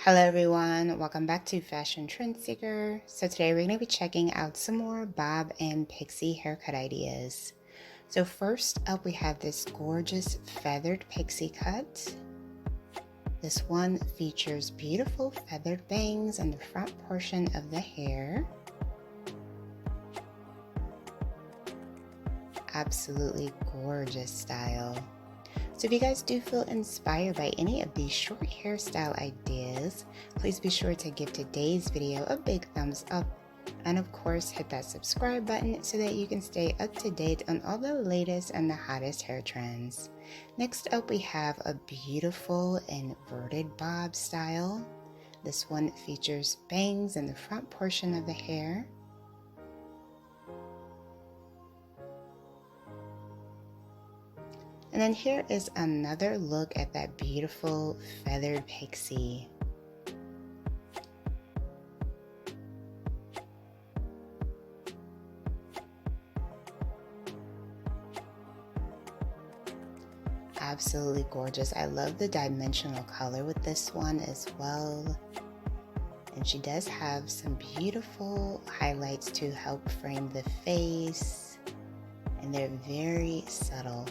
Hello everyone, welcome back to Fashion Trend Seeker. So today we're going to be checking out some more bob and pixie haircut ideas. So first up we have this gorgeous feathered pixie cut. This one features beautiful feathered bangs in the front portion of the hair. Absolutely gorgeous style. So if you guys do feel inspired by any of these short hairstyle ideas, please be sure to give today's video a big thumbs up and of course hit that subscribe button so that you can stay up to date on all the latest and the hottest hair trends. Next up we have a beautiful inverted bob style. This one features bangs in the front portion of the hair. And then here is another look at that beautiful feathered pixie. Absolutely gorgeous. I love the dimensional color with this one as well. And she does have some beautiful highlights to help frame the face. And they're very subtle.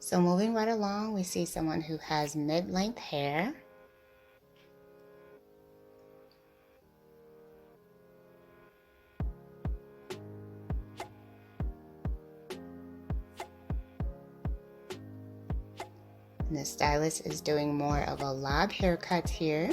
So moving right along, we see someone who has mid-length hair. And the stylist is doing more of a lob haircut here.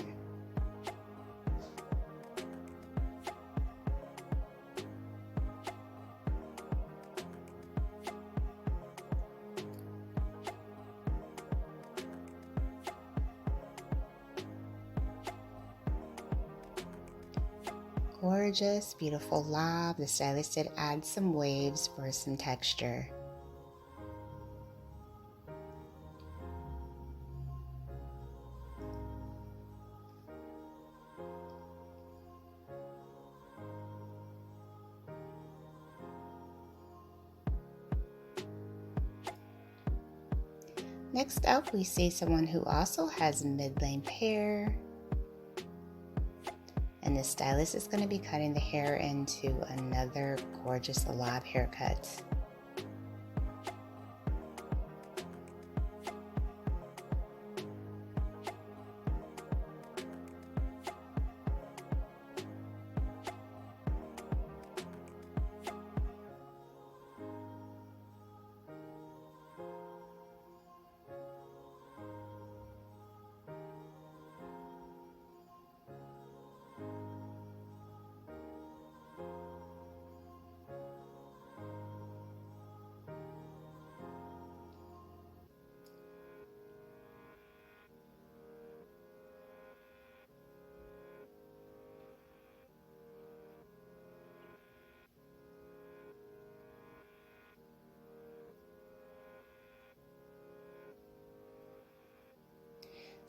Gorgeous, beautiful lob. The stylist did add some waves for some texture. Next up, we see someone who also has mid-length hair. And the stylist is going to be cutting the hair into another gorgeous lob haircut.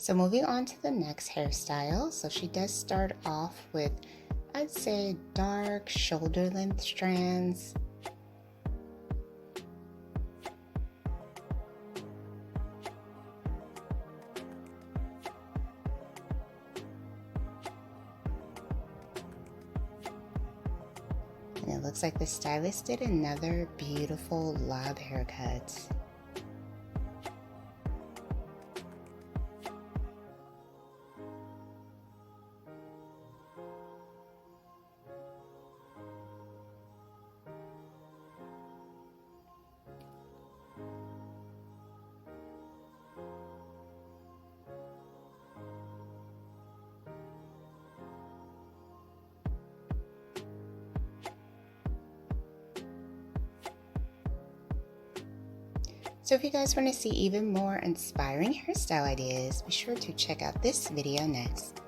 So moving on to the next hairstyle. So she does start off with, I'd say, dark shoulder length strands. And it looks like the stylist did another beautiful lob haircut. So if you guys want to see even more inspiring hairstyle ideas, be sure to check out this video next.